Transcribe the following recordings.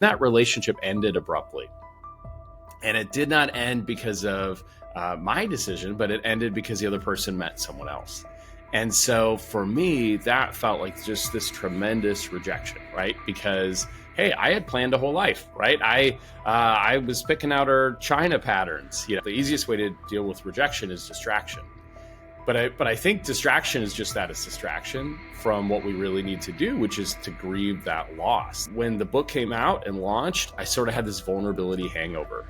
That relationship ended abruptly. And it did not end because of my decision, but it ended because the other person met someone else. And so for me, that felt like just this tremendous rejection, right? Because, hey, I had planned a whole life, right? I was picking out our China patterns. The easiest way to deal with rejection is distraction. But I think distraction is just that, it's distraction from what we really need to do, which is to grieve that loss. When the book came out and launched, I sort of had this vulnerability hangover,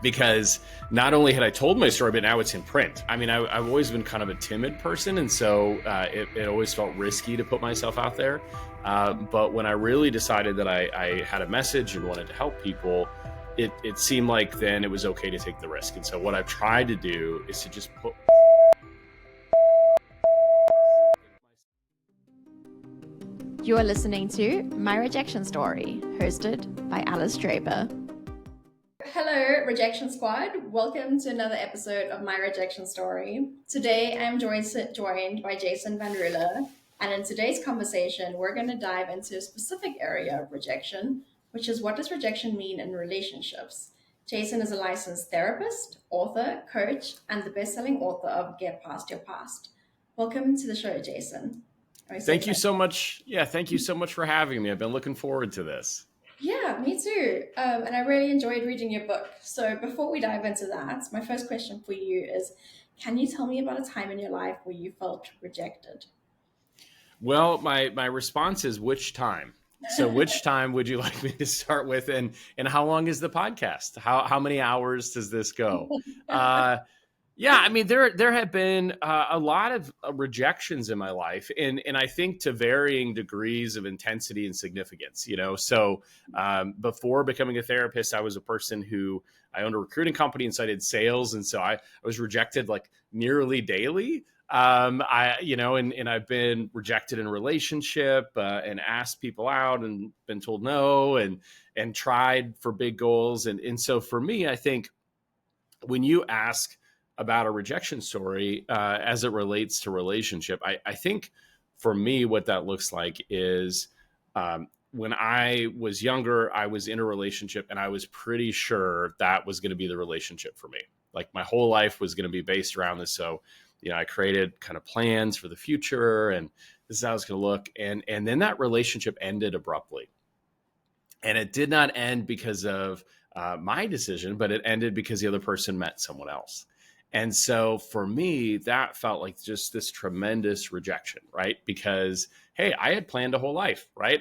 because not only had I told my story, but now it's in print. I mean, I've always been kind of a timid person, and so it always felt risky to put myself out there. But when I really decided that I had a message and wanted to help people, it seemed like then it was okay to take the risk. And so what I've tried to do is to just put... You are listening to My Rejection Story, hosted by Alice Draper. Hello, Rejection Squad. Welcome to another episode of My Rejection Story. Today, I'm joined by Jason VanRuler, and in today's conversation, we're going to dive into a specific area of rejection, which is what does rejection mean in relationships? Jason is a licensed therapist, author, coach, and the best-selling author of Get Past Your Past. Welcome to the show, Jason. Thank you so much. Yeah, thank you so much for having me. I've been looking forward to this. Yeah, me too. And I really enjoyed reading your book. So before we dive into that, my first question for you is, can you tell me about a time in your life where you felt rejected? Well, my response is, which time? So which time would you like me to start with? And how long is the podcast? How many hours does this go? Yeah, I mean, there have been a lot of rejections in my life, and I think to varying degrees of intensity and significance. So before becoming a therapist, I was a person who I owned a recruiting company, and so I did sales, and so I was rejected like nearly daily. And I've been rejected in a relationship and asked people out and been told no, and tried for big goals, and so for me, I think when you ask about a rejection story as it relates to relationship, I think for me, what that looks like is when I was younger, I was in a relationship and I was pretty sure that was going to be the relationship for me. Like my whole life was going to be based around this. So, I created kind of plans for the future, and this is how it's going to look. And then that relationship ended abruptly. And it did not end because of my decision, but it ended because the other person met someone else. And so for me, that felt like just this tremendous rejection, right? Because, hey, I had planned a whole life, right?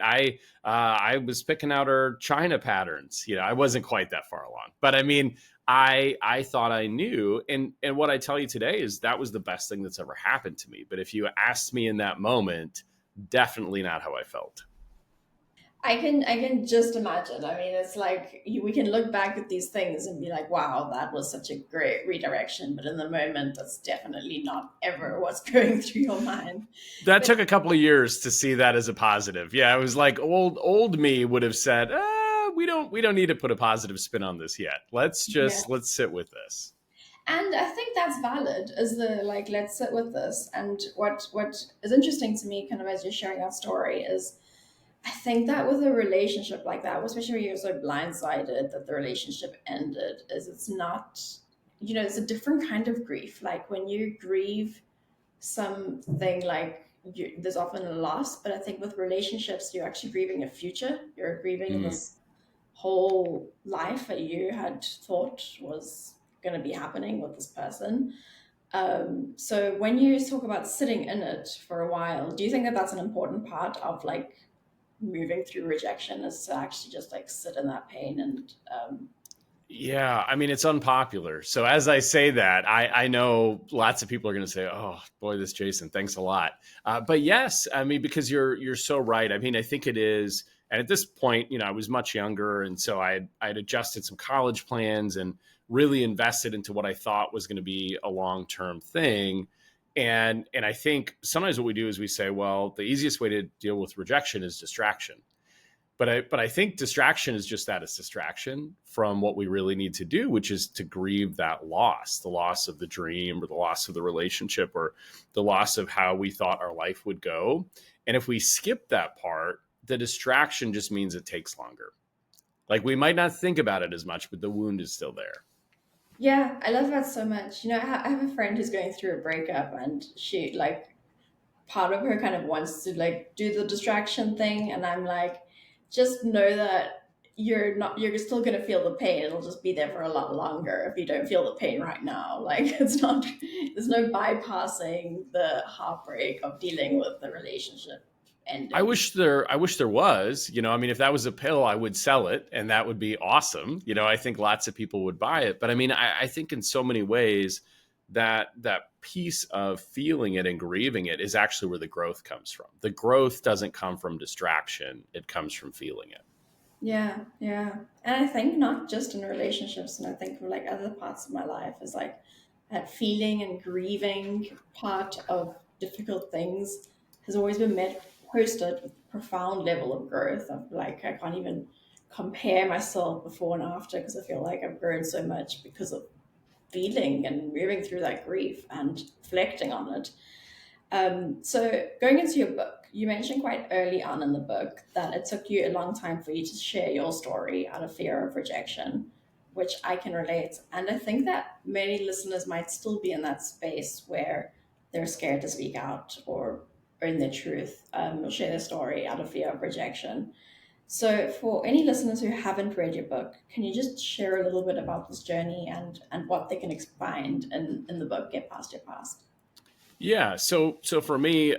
I was picking out our China patterns. I wasn't quite that far along, but I mean, I thought I knew. And what I tell you today is that was the best thing that's ever happened to me. But if you asked me in that moment, definitely not how I felt. I can just imagine. I mean, it's like we can look back at these things and be like, wow, that was such a great redirection. But in the moment, that's definitely not ever what's going through your mind. That took a couple of years to see that as a positive. Yeah, it was like old me would have said, we don't need to put a positive spin on this yet. Let's sit with this. And I think that's valid as let's sit with this. And what is interesting to me kind of as you're sharing that story is, I think that with a relationship like that, especially when you're so blindsided that the relationship ended, is it's not, it's a different kind of grief. Like when you grieve something there's often a loss, but I think with relationships, you're actually grieving a future. You're grieving this whole life that you had thought was going to be happening with this person. So when you talk about sitting in it for a while, do you think that that's an important part of moving through rejection, is to actually just sit in that pain? And yeah, I mean, it's unpopular. So as I say that, I know lots of people are going to say, oh boy, this Jason, thanks a lot. But yes, I mean, because you're so right. I mean, I think it is. And at this point, I was much younger. And so I had adjusted some college plans and really invested into what I thought was going to be a long-term thing. And I think sometimes what we do is we say, well, the easiest way to deal with rejection is distraction. But I think distraction is just that, it's distraction from what we really need to do, which is to grieve that loss, the loss of the dream or the loss of the relationship or the loss of how we thought our life would go. And if we skip that part, the distraction just means it takes longer. Like we might not think about it as much, but the wound is still there. Yeah, I love that so much. I have a friend who's going through a breakup, and she like part of her kind of wants to like do the distraction thing, and I'm like, just know that you're still going to feel the pain. It'll just be there for a lot longer if you don't feel the pain right now. Like it's not, there's no bypassing the heartbreak of dealing with the relationship ending. I wish there was, I mean, if that was a pill, I would sell it and that would be awesome. I think lots of people would buy it. But I mean, I think in so many ways that piece of feeling it and grieving it is actually where the growth comes from. The growth doesn't come from distraction. It comes from feeling it. Yeah, yeah. And I think not just in relationships, and I think for like other parts of my life is like that feeling and grieving part of difficult things has always been hosted with profound level of growth. Of like I can't even compare myself before and after because I feel like I've grown so much because of feeling and moving through that grief and reflecting on it. So going into your book, you mentioned quite early on in the book that it took you a long time for you to share your story out of fear of rejection, which I can relate. And I think that many listeners might still be in that space where they're scared to speak out or own their truth, or share their story out of fear of rejection. So for any listeners who haven't read your book, can you just share a little bit about this journey and what they can find in the book, Get Past Your Past? Yeah. So for me,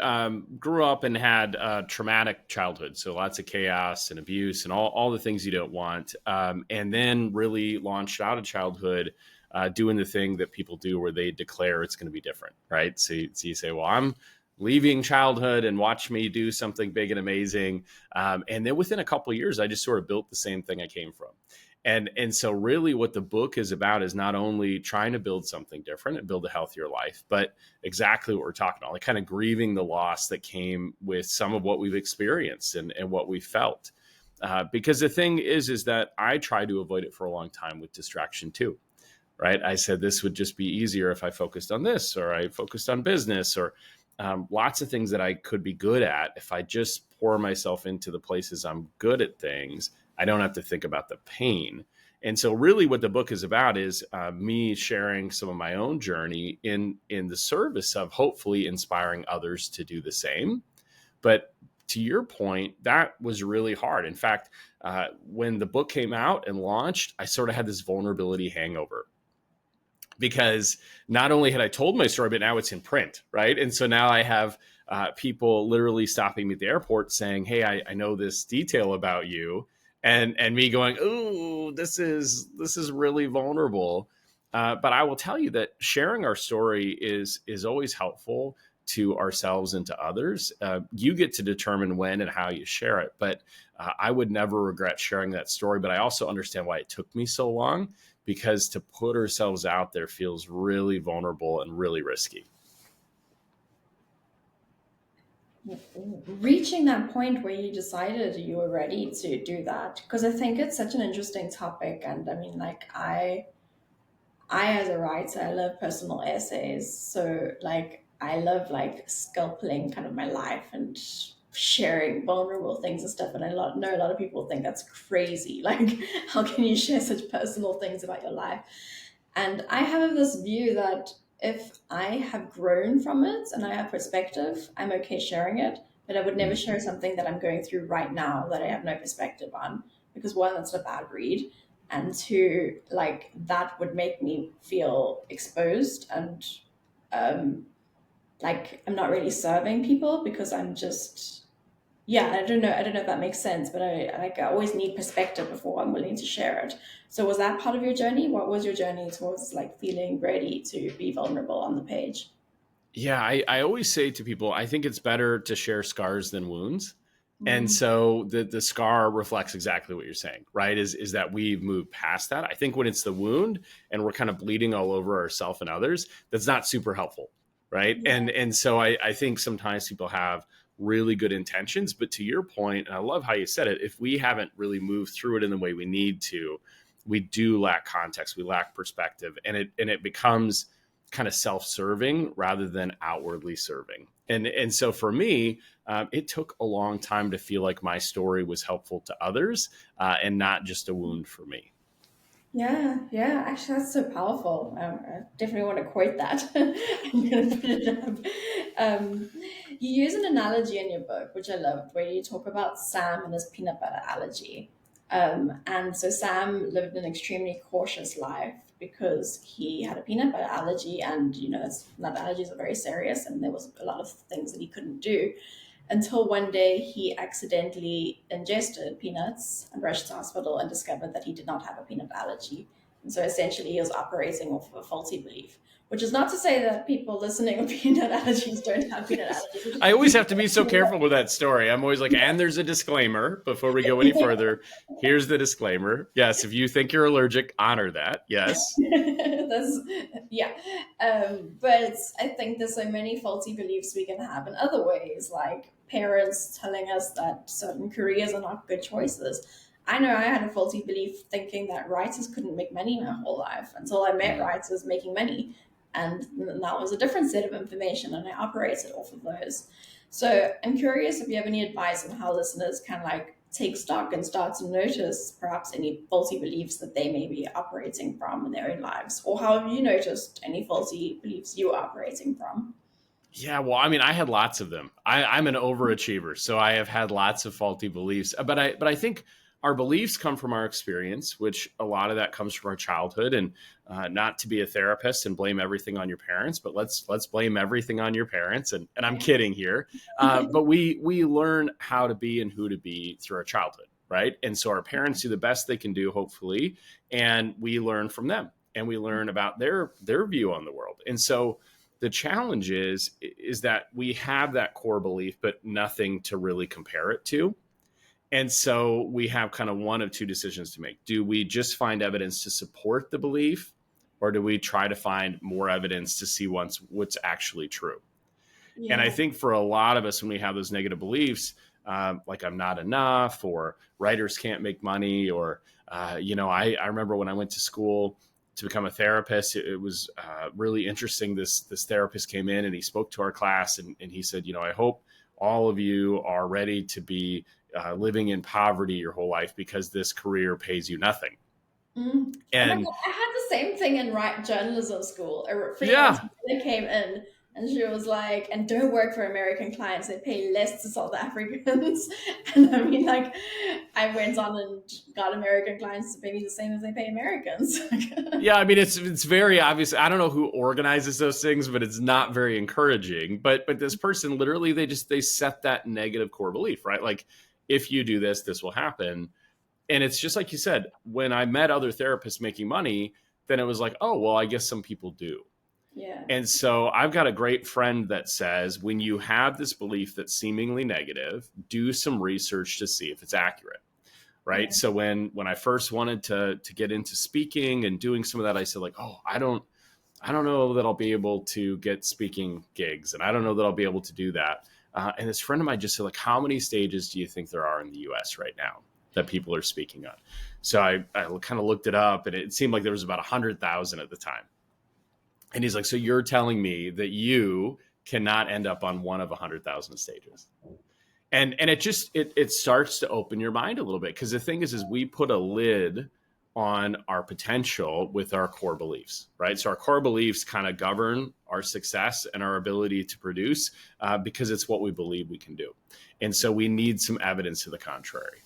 grew up and had a traumatic childhood. So lots of chaos and abuse and all the things you don't want. And then really launched out of childhood, doing the thing that people do where they declare it's going to be different. Right. So you say, well, I'm leaving childhood and watch me do something big and amazing. And then within a couple of years, I just sort of built the same thing I came from. And so really what the book is about is not only trying to build something different and build a healthier life, but exactly what we're talking about, like kind of grieving the loss that came with some of what we've experienced and what we felt. Because the thing is that I tried to avoid it for a long time with distraction too, right? I said this would just be easier if I focused on this, or I focused on business, or lots of things that I could be good at. If I just pour myself into the places I'm good at things, I don't have to think about the pain. And so really what the book is about is me sharing some of my own journey in the service of hopefully inspiring others to do the same. But to your point, that was really hard. In fact, when the book came out and launched, I sort of had this vulnerability hangover because not only had I told my story, but now it's in print, right? And so now I have people literally stopping me at the airport saying, "Hey, I know this detail about you," and me going, "Ooh, this is really vulnerable." But I will tell you that sharing our story is always helpful to ourselves and to others. You get to determine when and how you share it, but I would never regret sharing that story. But I also understand why it took me so long, because to put ourselves out there feels really vulnerable and really risky. Reaching that point where you decided you were ready to do that, because I think it's such an interesting topic. And I mean, like I as a writer, I love personal essays, so like I love like sculpting kind of my life and sharing vulnerable things and stuff. And know a lot of people think that's crazy, like how can you share such personal things about your life? And I have this view that if I have grown from it and I have perspective, I'm okay sharing it. But I would never share something that I'm going through right now that I have no perspective on. Because one, that's a bad read. And two, like that would make me feel exposed and um, like I'm not really serving people because I'm just, yeah, I don't know if that makes sense, but I always need perspective before I'm willing to share it. So was that part of your journey? What was your journey towards like feeling ready to be vulnerable on the page? Yeah, I always say to people, I think it's better to share scars than wounds. And Mm, so the scar reflects exactly what you're saying, right? Is that we've moved past that. I think when it's the wound and we're kind of bleeding all over ourselves and others, that's not super helpful, right? yeah. And so I think sometimes people have really good intentions, but to your point, and I love how you said it, if we haven't really moved through it in the way we need to, we do lack context, we lack perspective, and it becomes kind of self-serving rather than outwardly serving. And so for me, it took a long time to feel like my story was helpful to others and not just a wound for me. Yeah, yeah. Actually, that's so powerful. I definitely want to quote that. I'm going to put it up. You use an analogy in your book, which I loved, where you talk about Sam and his peanut butter allergy. And so Sam lived an extremely cautious life because he had a peanut butter allergy, and nut allergies are very serious, and there was a lot of things that he couldn't do until one day he accidentally ingested peanuts and rushed to hospital and discovered that he did not have a peanut allergy. And so essentially he was operating off of a faulty belief, which is not to say that people listening with peanut allergies don't have peanut allergies. I always have to be so careful with that story. I'm always like, and there's a disclaimer before we go any further. Here's the disclaimer. Yes, if you think you're allergic, honor that. Yes. Yeah. But I think there's so many faulty beliefs we can have in other ways, like parents telling us that certain careers are not good choices. I know I had a faulty belief thinking that writers couldn't make money my whole life until I met writers making money. And that was a different set of information, and I operated off of those. So I'm curious if you have any advice on how listeners can like take stock and start to notice perhaps any faulty beliefs that they may be operating from in their own lives, or how have you noticed any faulty beliefs you are operating from? Yeah, well, I mean, I had lots of them. I'm an overachiever, so I have had lots of faulty beliefs. But I think our beliefs come from our experience, which a lot of that comes from our childhood. And not to be a therapist and blame everything on your parents, but let's blame everything on your parents. And I'm kidding here, but we learn how to be and who to be through our childhood, right? And so our parents do the best they can do, hopefully, and we learn from them, and we learn about their view on the world. And so the challenge is that we have that core belief, but nothing to really compare it to. And so we have kind of one of two decisions to make. Do we just find evidence to support the belief, or do we try to find more evidence to see what's actually true? And I Yeah. think for a lot of us, when we have those negative beliefs, like I'm not enough, or writers can't make money, or, I remember when I went to school to become a therapist, it was really interesting. This therapist came in and he spoke to our class, and he said, I hope all of you are ready to be living in poverty your whole life because this career pays you nothing. Oh my And god, I had the same thing in journalism school. A freelance yeah, writer came in and she was like, and don't work for American clients, they pay less to South Africans. And I mean, like, I went on and got American clients to pay me the same as they pay Americans. yeah, I mean, it's very obvious. I don't know who organizes those things, but it's not very encouraging. But this person literally, they set that negative core belief, right? Like, if you do this, this will happen. And it's just like you said, when I met other therapists making money, then it was like, oh, well, I guess some people do. Yeah. And so I've got a great friend that says, when you have this belief that's seemingly negative, do some research to see if it's accurate. Right. Yeah. So when I first wanted to get into speaking and doing some of that, I said, like, oh, I don't know that I'll be able to get speaking gigs, and I don't know that I'll be able to do that. And this friend of mine just said, like, how many stages do you think there are in the US right now that people are speaking on? So I kind of looked it up, and it seemed like there was about 100,000 at the time. And he's like, so you're telling me that you cannot end up on one of 100,000 stages? And it starts to open your mind a little bit, because the thing is we put a lid on our potential with our core beliefs, right? So our core beliefs kind of govern our success and our ability to produce, because it's what we believe we can do. And so we need some evidence to the contrary.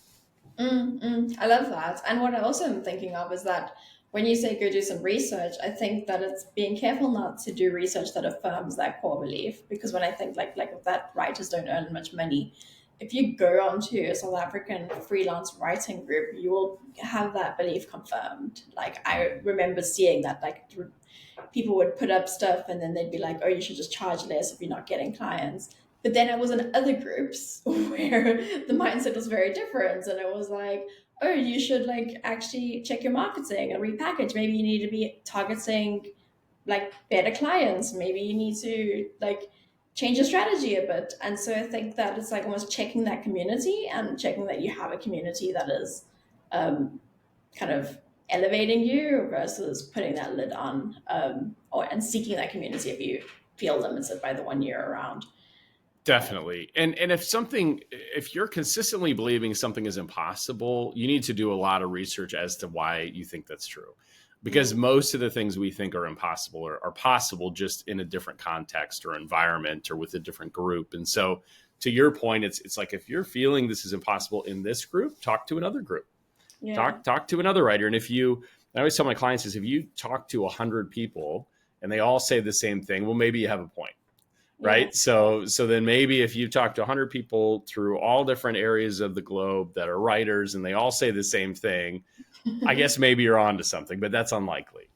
I love that. And what I also am thinking of is that when you say go do some research, I think that it's being careful not to do research that affirms that core belief. Because when I think like if that writers don't earn much money, if you go onto a South African freelance writing group, you will have that belief confirmed. Like I remember seeing that, like people would put up stuff and then they'd be like, oh, you should just charge less if you're not getting clients. But then I was in other groups where the mindset was very different. And it was like, oh, you should like actually check your marketing and repackage. Maybe you need to be targeting like better clients. Maybe you need to like change your strategy a bit. And so I think that it's like almost checking that community and checking that you have a community that is kind of elevating you versus putting that lid on and seeking that community if you feel limited by the one you're around. Definitely. And if you're consistently believing something is impossible, you need to do a lot of research as to why you think that's true. Because Mm. most of the things we think are impossible are possible just in a different context or environment or with a different group. And so to your point, it's like if you're feeling this is impossible in this group, talk to another group. Yeah. Talk to another writer. And I always tell my clients is if you talk to 100 people and they all say the same thing, well, maybe you have a point, Yeah. right? So then maybe if you talk to 100 people through all different areas of the globe that are writers and they all say the same thing, I guess maybe you're on to something, but that's unlikely.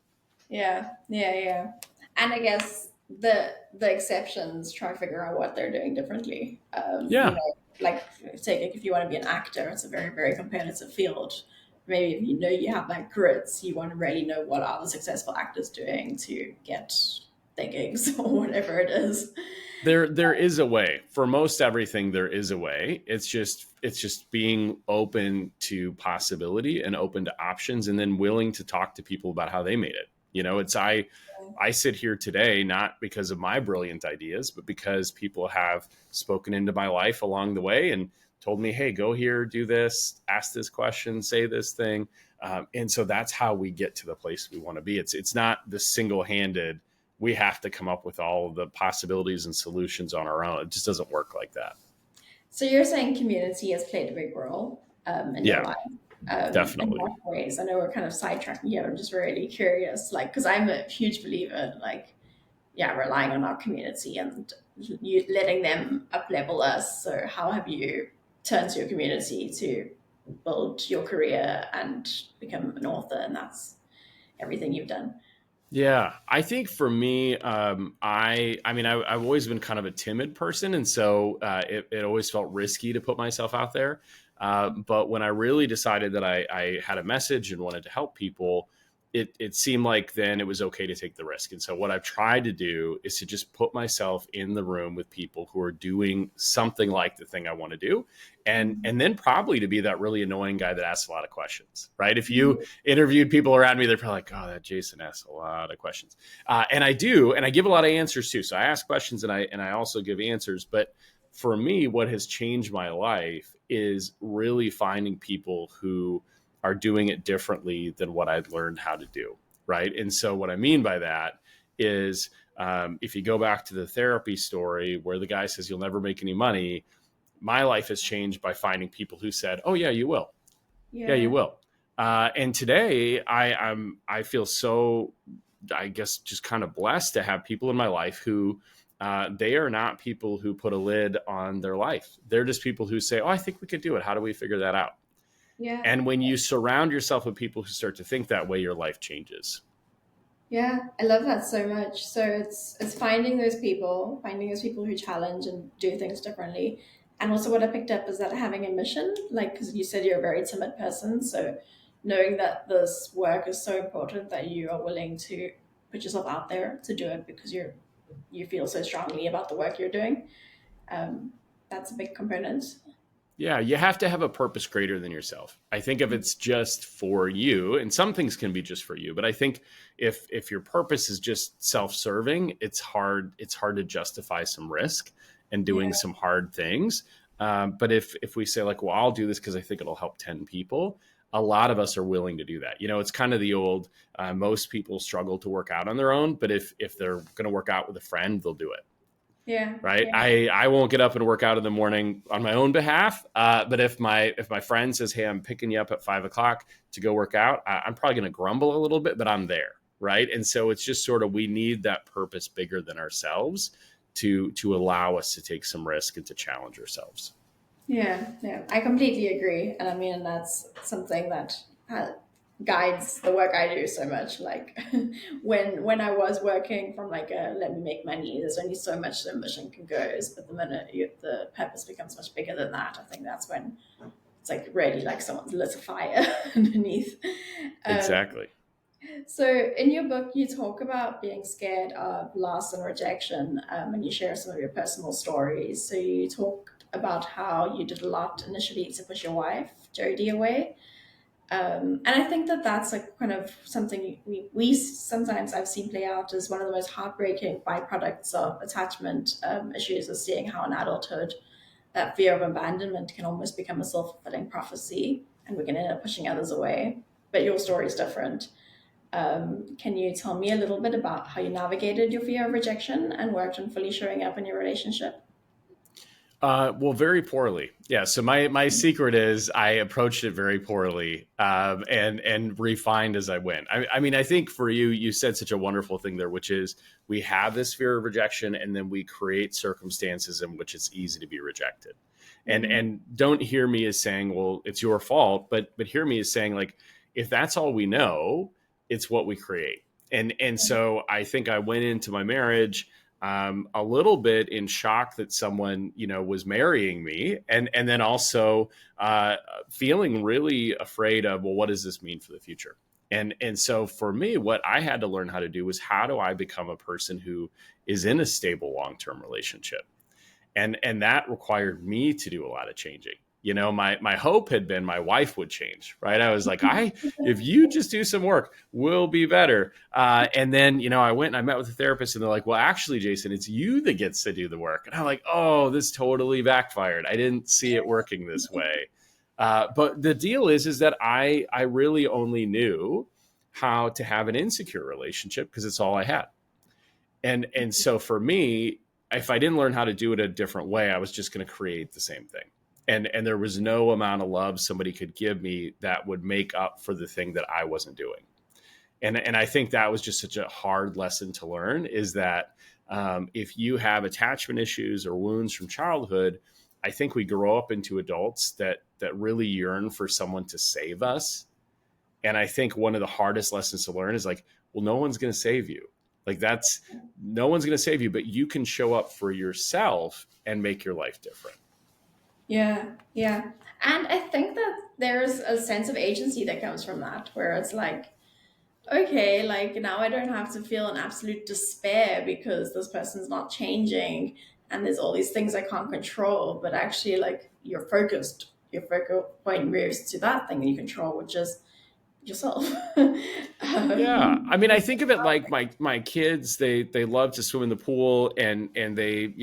Yeah, yeah, yeah. And I guess the exceptions try to figure out what they're doing differently. Yeah. Like take if you want to be an actor, it's a very, very competitive field. Maybe if you know you have that grits, you want to really know what are the successful actors doing to get their gigs or whatever it is. There is a way. For most everything there is a way. It's just being open to possibility and open to options and then willing to talk to people about how they made it. It's I sit here today not because of my brilliant ideas, but because people have spoken into my life along the way and told me, "Hey, go here, do this, ask this question, say this thing," and so that's how we get to the place we want to be. It's not the single-handed. We have to come up with all of the possibilities and solutions on our own. It just doesn't work like that. So you're saying community has played a big role in your Yeah, life. In definitely. what ways? I know we're kind of sidetracking here. I'm just really curious, like, because I'm a huge believer in, like, yeah, relying on our community and you letting them up level us. So how have you turned to your community to build your career and become an author? And that's everything you've done. Yeah, I think for me, I've always been kind of a timid person, and so it always felt risky to put myself out there. But when I really decided that I had a message and wanted to help people, it seemed like then it was okay to take the risk. And so what I've tried to do is to just put myself in the room with people who are doing something like the thing I want to do, and then probably to be that really annoying guy that asks a lot of questions, right? If you interviewed people around me, they're probably like, "Oh, that Jason asks a lot of questions," and I do, and I give a lot of answers too. So I ask questions, and I also give answers. But for me, what has changed my life is really finding people who are doing it differently than what I'd learned how to do, right? And so what I mean by that is if you go back to the therapy story where the guy says you'll never make any money, my life has changed by finding people who said, "Oh yeah, you will. Yeah, you Yeah. will." And today I feel so, I guess, just kind of blessed to have people in my life who they are not people who put a lid on their life. They're just people who say, "Oh, I think we could do it. How do we figure that out?" Yeah. And when you surround yourself with people who start to think that way, your life changes. Yeah, I love that so much. So it's finding those people who challenge and do things differently. And also what I picked up is that having a mission, like because you said you're a very timid person, so knowing that this work is so important that you are willing to put yourself out there to do it because you feel so strongly about the work you're doing. Um, that's a big component. Yeah, you have to have a purpose greater than yourself. I think if it's just for you, and some things can be just for you, but I think if your purpose is just self-serving, it's hard to justify some risk and doing Yeah, some hard things. But if we say like, well, I'll do this because I think it'll help 10 people, a lot of us are willing to do that. It's kind of the old most people struggle to work out on their own, but if they're going to work out with a friend, they'll do it. yeah, Right. yeah, I won't get up and work out in the morning on my own behalf. But if my friend says, "Hey, I'm picking you up at 5 o'clock to go work out," I'm probably going to grumble a little bit, but I'm there. Right. And so it's just sort of, we need that purpose bigger than ourselves to allow us to take some risk and to challenge ourselves. yeah, yeah. I completely agree, and I mean that's something that guides the work I do so much. Like when I was working from like a let me make money, there's only so much the mission can go. But the minute the purpose becomes much bigger than that, I think that's when it's like really like someone's lit a fire underneath. Um, Exactly. so in your book, you talk about being scared of loss and rejection, and you share some of your personal stories. So you talk about how you did a lot initially to push your wife, Jodie, away. And I think that that's like kind of something we sometimes I've seen play out as one of the most heartbreaking byproducts of attachment issues, is seeing how in adulthood that fear of abandonment can almost become a self-fulfilling prophecy, and we can end up pushing others away. But your story is different. Can you tell me a little bit about how you navigated your fear of rejection and worked on fully showing up in your relationship? Well, very poorly. Yeah. So my secret is I approached it very poorly, and refined as I went. I mean, I think for you, you said such a wonderful thing there, which is we have this fear of rejection, and then we create circumstances in which it's easy to be rejected. And don't hear me as saying, well, it's your fault, but hear me as saying, like, if that's all we know, it's what we create. And so I think I went into my marriage a little bit in shock that someone, was marrying me, and then also feeling really afraid of, well, what does this mean for the future? And so for me, what I had to learn how to do was, how do I become a person who is in a stable long-term relationship? And that required me to do a lot of changing. My hope had been my wife would change, right? I was like, if you just do some work, we'll be better. And then, I went and I met with a therapist, and they're like, well, actually, Jason, it's you that gets to do the work. And I'm like, oh, this totally backfired. I didn't see it working this way. But the deal is that I really only knew how to have an insecure relationship because it's all I had. And so for me, if I didn't learn how to do it a different way, I was just going to create the same thing. And there was no amount of love somebody could give me that would make up for the thing that I wasn't doing. And I think that was just such a hard lesson to learn, is that if you have attachment issues or wounds from childhood, I think we grow up into adults that really yearn for someone to save us. And I think one of the hardest lessons to learn is like, well, no one's going to save you. Like, no one's going to save you, but you can show up for yourself and make your life different. Yeah, yeah. And I think that there's a sense of agency that comes from that, where it's like, okay, like now I don't have to feel an absolute despair because this person's not changing and there's all these things I can't control, but actually, like, you're focused. Your focal point moves to that thing that you control, which is yourself. Yeah. I mean, I think of it like my kids, they love to swim in the pool, and they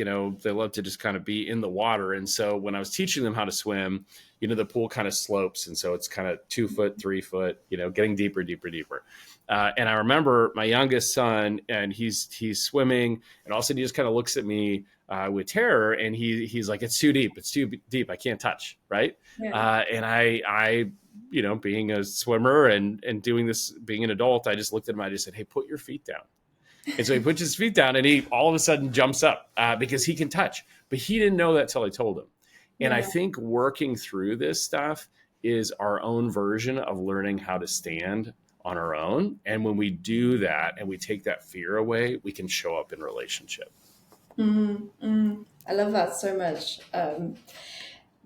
love to just kind of be in the water. And so when I was teaching them how to swim, the pool kind of slopes. And so it's kind of 2 foot, 3 foot, getting deeper, deeper, deeper. And I remember my youngest son, and he's swimming, and all of a sudden he just kind of looks at me with terror, and he's like, it's too deep. It's too deep. I can't touch. Right. Yeah. And I being a swimmer and doing this, being an adult, I just looked at him. I just said, hey, put your feet down. And so he puts his feet down, and he all of a sudden jumps up because he can touch. But he didn't know that till I told him. And I think working through this stuff is our own version of learning how to stand on our own. And when we do that and we take that fear away, we can show up in relationship. I love that so much.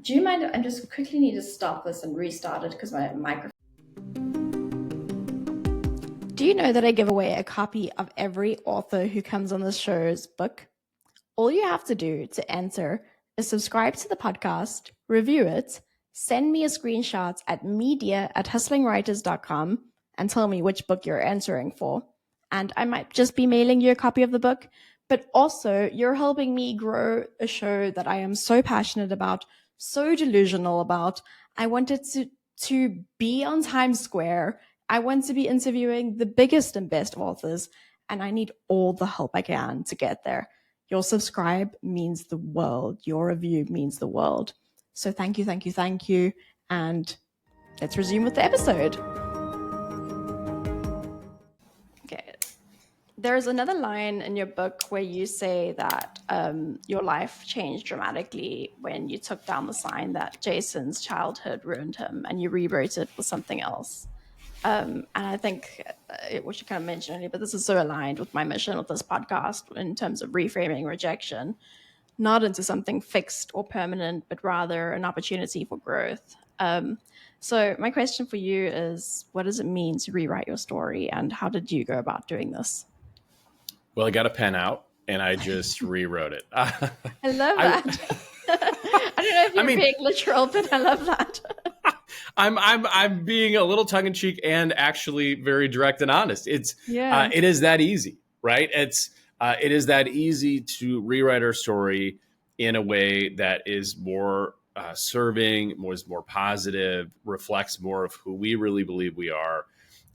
Do you mind? I just quickly need to stop this and restart it because my microphone. Do you know that I give away a copy of every author who comes on this show's book? All you have to do to enter is subscribe to the podcast, review it, send me a screenshot at media@hustlingwriters.com and tell me which book you're answering for. And I might just be mailing you a copy of the book, but also you're helping me grow a show that I am so passionate about, so delusional about. I wanted to be on Times Square. I want to be interviewing the biggest and best authors, and I need all the help I can to get there. Your subscribe means the world. Your review means the world. So thank you, thank you, thank you. And let's resume with the episode. Okay. There's another line in your book where you say that your life changed dramatically when you took down the sign that Jason's childhood ruined him, and you rewrote it for something else. And I think we should kind of mention it, but this is so aligned with my mission with this podcast in terms of reframing rejection, not into something fixed or permanent, but rather an opportunity for growth. So my question for you is, what does it mean to rewrite your story, and how did you go about doing this? Well, I got a pen out and I just rewrote it. I love that. I don't know if you're being literal, but I love that. I'm being a little tongue in cheek and actually very direct and honest. Yeah. It is that easy, right? It is that easy to rewrite our story in a way that is more serving, more positive, reflects more of who we really believe we are.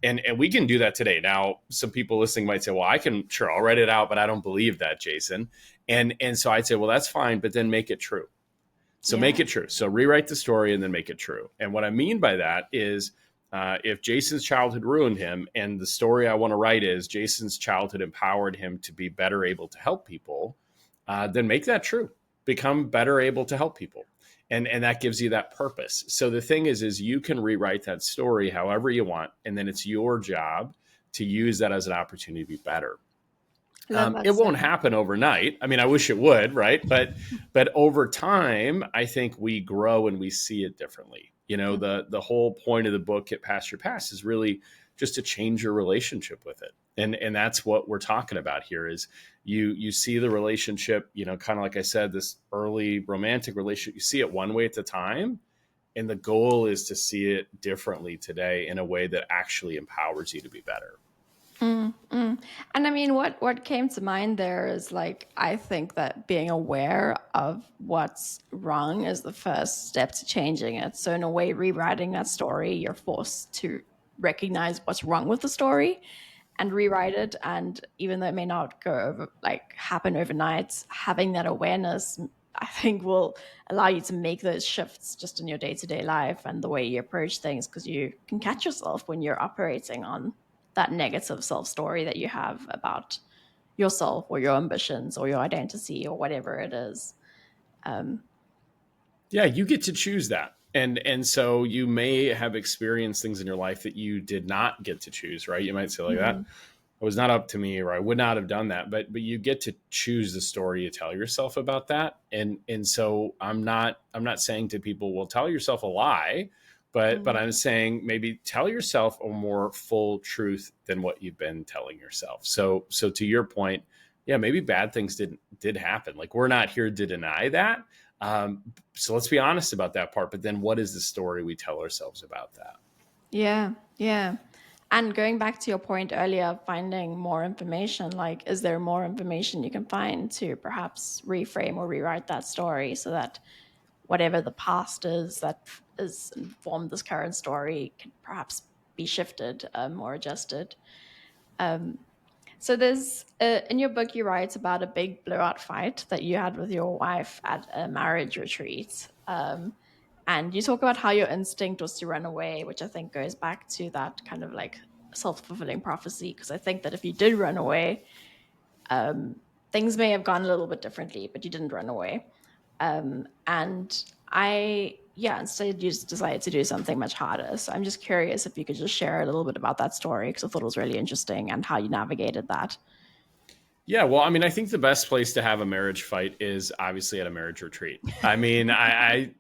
And we can do that today. Now, some people listening might say, well, I'll write it out, but I don't believe that, Jason. And so I'd say, well, that's fine, but then make it true. So make it true. So rewrite the story and then make it true. And what I mean by that is if Jason's childhood ruined him and the story I want to write is Jason's childhood empowered him to be better able to help people, then make that true. Become better able to help people. And that gives you that purpose. So the thing is you can rewrite that story however you want. And then it's your job to use that as an opportunity to be better. It won't happen overnight. I mean, I wish it would, right? But over time, I think we grow and we see it differently. You know, the whole point of the book, Get Past Your Past, is really just to change your relationship with it. And that's what we're talking about here is you see the relationship, you know, kind of like I said, this early romantic relationship, you see it one way at the time. And the goal is to see it differently today in a way that actually empowers you to be better. And I mean, what came to mind there is like, I think that being aware of what's wrong is the first step to changing it. So in a way, rewriting that story, you're forced to recognize what's wrong with the story and rewrite it. And even though it may not happen overnight, having that awareness, I think, will allow you to make those shifts just in your day-to-day life and the way you approach things, because you can catch yourself when you're operating on that negative self-story that you have about yourself or your ambitions or your identity or whatever it is. Yeah, you get to choose that. And so you may have experienced things in your life that you did not get to choose, right? You might say like that was not up to me, or I would not have done that. But you get to choose the story you tell yourself about that. And so I'm not saying to people, well, tell yourself a lie. But I'm saying maybe tell yourself a more full truth than what you've been telling yourself. So to your point, yeah, maybe bad things did happen. Like, we're not here to deny that. So let's be honest about that part. But then what is the story we tell ourselves about that? Yeah. And going back to your point earlier, finding more information, like, is there more information you can find to perhaps reframe or rewrite that story so that whatever the past is that is informed this current story can perhaps be shifted or adjusted. So there's in your book, you write about a big blowout fight that you had with your wife at a marriage retreat. And you talk about how your instinct was to run away, which I think goes back to that kind of like self-fulfilling prophecy. Because I think that if you did run away, things may have gone a little bit differently, but you didn't run away. And instead you just decided to do something much harder. So I'm just curious if you could just share a little bit about that story, because I thought it was really interesting and how you navigated that. Yeah, well, I mean, I think the best place to have a marriage fight is obviously at a marriage retreat. I mean, I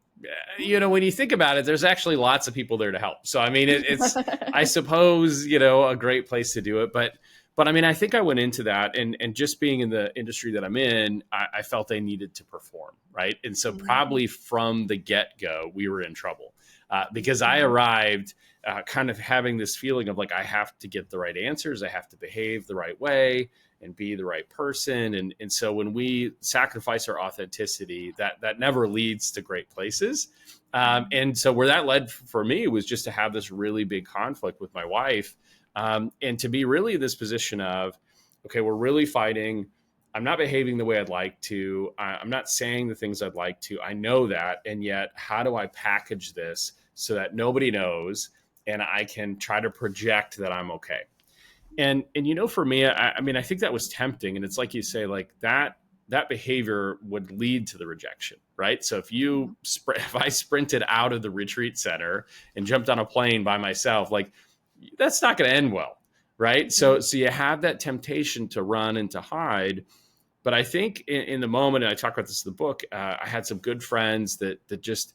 you know, when you think about it, there's actually lots of people there to help. So, I mean, it's, I suppose, you know, a great place to do it. But I mean, I think I went into that and just being in the industry that I'm in, I felt I needed to perform, right? And so probably from the get-go, we were in trouble because I arrived kind of having this feeling of like, I have to get the right answers. I have to behave the right way and be the right person. And so when we sacrifice our authenticity, that never leads to great places. And so where that led for me was just to have this really big conflict with my wife. And to be really in this position of, okay, we're really fighting. I'm not behaving the way I'd like to. I'm not saying the things I'd like to. I know that. And yet, how do I package this so that nobody knows and I can try to project that I'm okay? And you know, for me, I mean, I think that was tempting. And it's like you say, like that behavior would lead to the rejection, right? So if I sprinted out of the retreat center and jumped on a plane by myself, like, that's not going to end well, right? So you have that temptation to run and to hide. But I think in the moment, and I talk about this in the book, I had some good friends that just,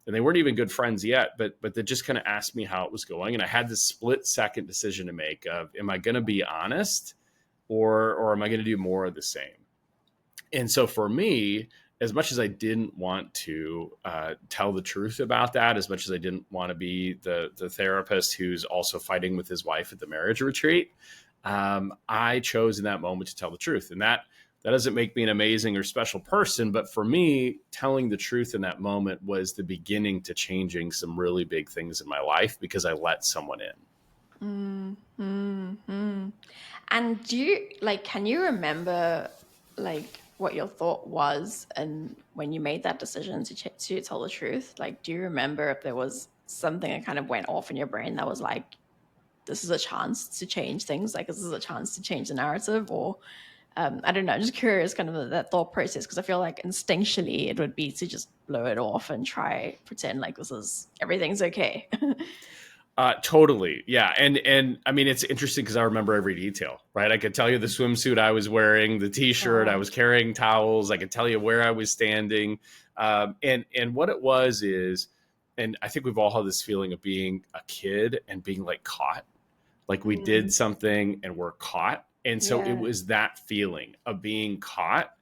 and they weren't even good friends yet, but they just kind of asked me how it was going. And I had this split second decision to make of, am I going to be honest or am I going to do more of the same? And so for me, as much as I didn't want to tell the truth about that, as much as I didn't want to be the therapist who's also fighting with his wife at the marriage retreat, I chose in that moment to tell the truth. And that doesn't make me an amazing or special person, but for me, telling the truth in that moment was the beginning to changing some really big things in my life because I let someone in. And do you can you remember what your thought was and when you made that decision to tell the truth? Do you remember if there was something that kind of went off in your brain that was like, this is a chance to change things, this is a chance to change the narrative? Or I don't know, I'm just curious kind of that thought process, because I feel like instinctually it would be to just blow it off and try pretend like everything's okay. Totally. Yeah. And I mean, it's interesting because I remember every detail, right? I could tell you the swimsuit I was wearing, the t-shirt, I was carrying towels. I could tell you where I was standing. And what it was is, and I think we've all had this feeling of being a kid and being caught, we did something and we're caught. And so it was that feeling of being caught.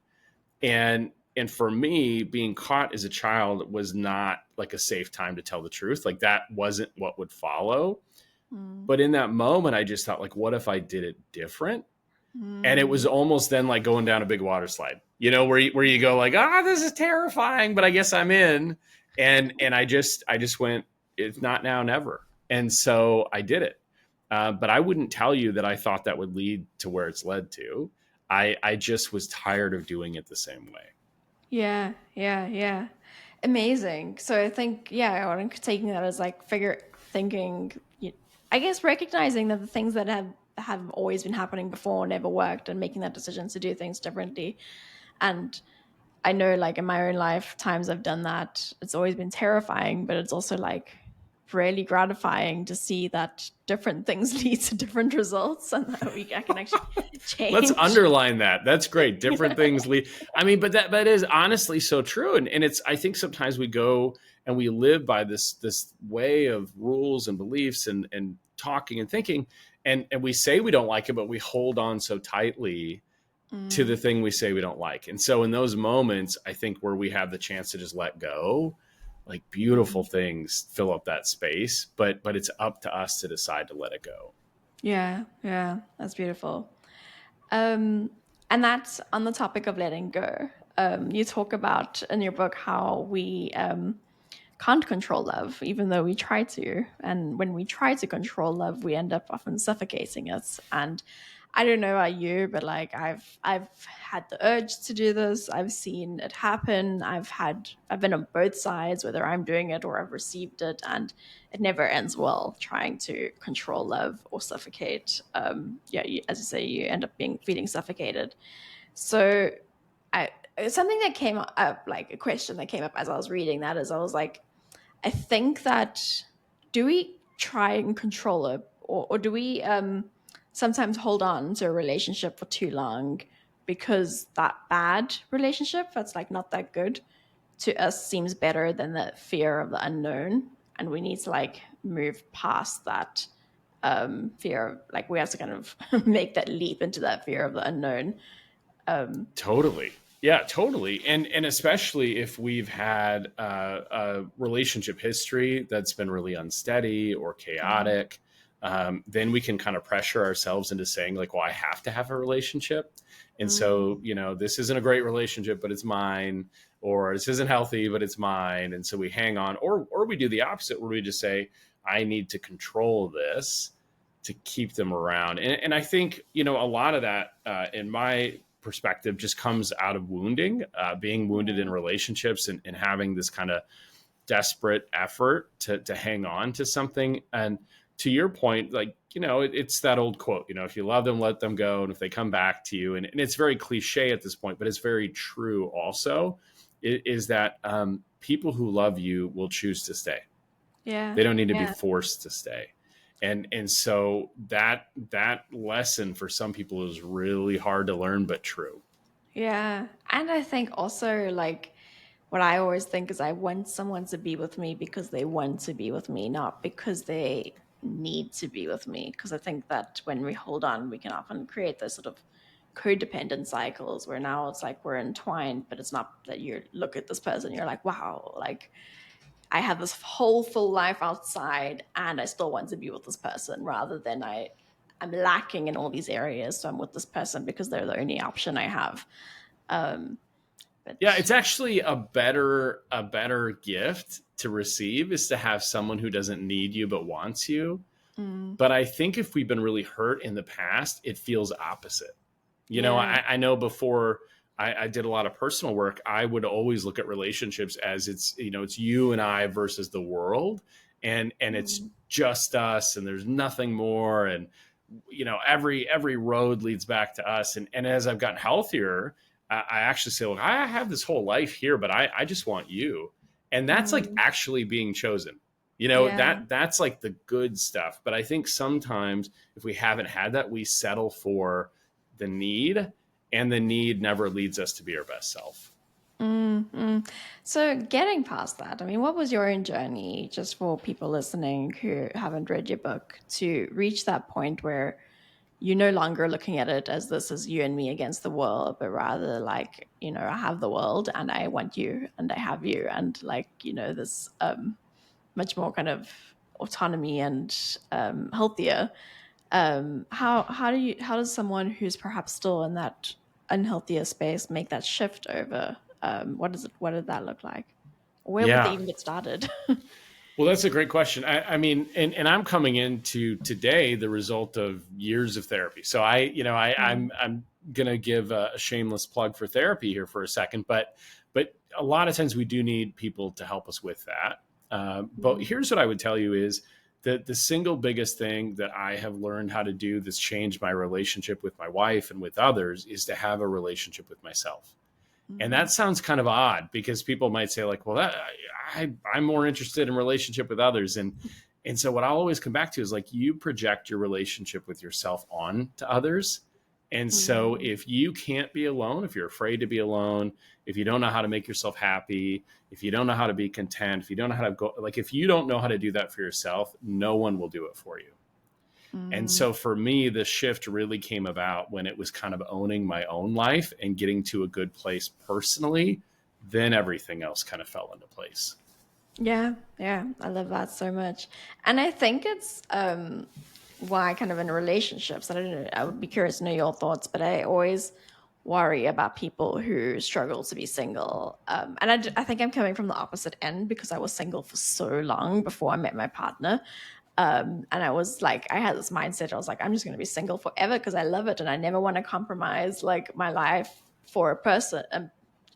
And for me, being caught as a child was not a safe time to tell the truth. That wasn't what would follow. But in that moment, I just thought, what if I did it different? And it was almost then like going down a big water slide, where you go this is terrifying, but I guess I'm in. And I just went, it's not now, never. And so I did it. But I wouldn't tell you that I thought that would lead to where it's led to. I just was tired of doing it the same way. Yeah. Amazing. So I think, I'm taking that as thinking, I guess recognizing that the things that have always been happening before never worked, and making that decision to do things differently. And I know in my own life, times I've done that, it's always been terrifying, but it's also really gratifying to see that different things lead to different results, and that I can actually change. Let's underline that. That's great. Different things lead. I mean, but that is honestly so true. And it's, I think sometimes we go and we live by this way of rules and beliefs and talking and thinking, and we say we don't like it, but we hold on so tightly to the thing we say we don't like. And so in those moments, I think where we have the chance to just let go, beautiful things fill up that space, but it's up to us to decide to let it go. Yeah, that's beautiful. And that's on the topic of letting go. You talk about in your book how we can't control love, even though we try to. And when we try to control love, we end up often suffocating it. And I don't know about you, but I've had the urge to do this. I've seen it happen. I've been on both sides, whether I'm doing it or I've received it, and it never ends well. Trying to control love or suffocate. As you say, you end up feeling suffocated. So, something that came up, a question that came up as I was reading that, is I was like, I think that, do we try and control it, or do we sometimes hold on to a relationship for too long because that bad relationship that's not that good to us seems better than the fear of the unknown, and we need to move past that fear of, we have to kind of make that leap into that fear of the unknown. Totally. Yeah, totally. And especially if we've had a relationship history that's been really unsteady or chaotic, then we can kind of pressure ourselves into saying well, I have to have a relationship. And so, this isn't a great relationship, but it's mine, or this isn't healthy, but it's mine. And so we hang on, or we do the opposite, where we just say, I need to control this to keep them around. And I think, a lot of that in my perspective just comes out of wounding, being wounded in relationships, and having this kind of desperate effort to hang on to something. And to your point, it's that old quote, if you love them, let them go. And if they come back to you, and it's very cliche at this point, but it's very true also, is that people who love you will choose to stay. Yeah. They don't need to be forced to stay. And so that lesson for some people is really hard to learn, but true. Yeah. And I think also what I always think is I want someone to be with me because they want to be with me, not because they need to be with me. Because I think that when we hold on, we can often create this sort of codependent cycles where now it's like we're entwined, but it's not that you look at this person, you're like, wow, like I have this whole full life outside and I still want to be with this person, rather than I'm lacking in all these areas, so I'm with this person because they're the only option I have. But Yeah, it's actually a better gift to receive is to have someone who doesn't need you but wants you. But I think if we've been really hurt in the past, it feels opposite. You know, I know before I did a lot of personal work, I would always look at relationships as it's you and I versus the world, and it's just us, and there's nothing more, and every road leads back to us. And as I've gotten healthier, I actually say, look, I have this whole life here, but I just want you, and that's like actually being chosen. That's like the good stuff. But I think sometimes if we haven't had that, we settle for the need, and the need never leads us to be our best self. So getting past that, I mean, what was your own journey, just for people listening who haven't read your book, to reach that point where you're no longer looking at it as this is you and me against the world, but rather like, I have the world and I want you and I have you, and like, this much more kind of autonomy and healthier. How does someone who's perhaps still in that unhealthier space make that shift over? What did that look like? Where would they even get started? Well, that's a great question. I mean, and I'm coming into today the result of years of therapy. So I'm gonna give a shameless plug for therapy here for a second, but a lot of times we do need people to help us with that. But here's what I would tell you is that the single biggest thing that I have learned how to do that's changed my relationship with my wife and with others is to have a relationship with myself. And that sounds kind of odd because people might say like, well, I'm more interested in relationship with others. And so what I'll always come back to is like, you project your relationship with yourself on to others. And so if you can't be alone, if you're afraid to be alone, if you don't know how to make yourself happy, if you don't know how to be content, if you don't know how to go, like if you don't know how to do that for yourself, no one will do it for you. And so for me, the shift really came about when it was kind of owning my own life and getting to a good place personally. Then everything else kind of fell into place. Yeah, I love that so much. And I think it's why kind of in relationships, I don't know, I would be curious to know your thoughts, but I always worry about people who struggle to be single. And I think I'm coming from the opposite end because I was single for so long before I met my partner. And I was like, I had this mindset. I was like, I'm just going to be single forever because I love it. And I never want to compromise like my life for a person,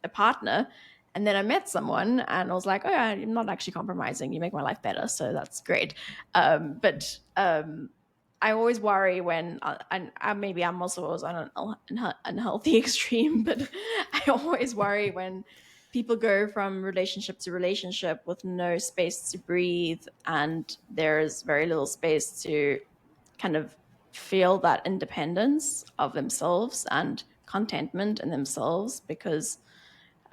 a partner. And then I met someone and I was like, oh, yeah, I'm not actually compromising. You make my life better. So that's great. But I always worry when, and maybe I'm also always on an unhealthy extreme, but I always worry when people go from relationship to relationship with no space to breathe, and there's very little space to kind of feel that independence of themselves and contentment in themselves, because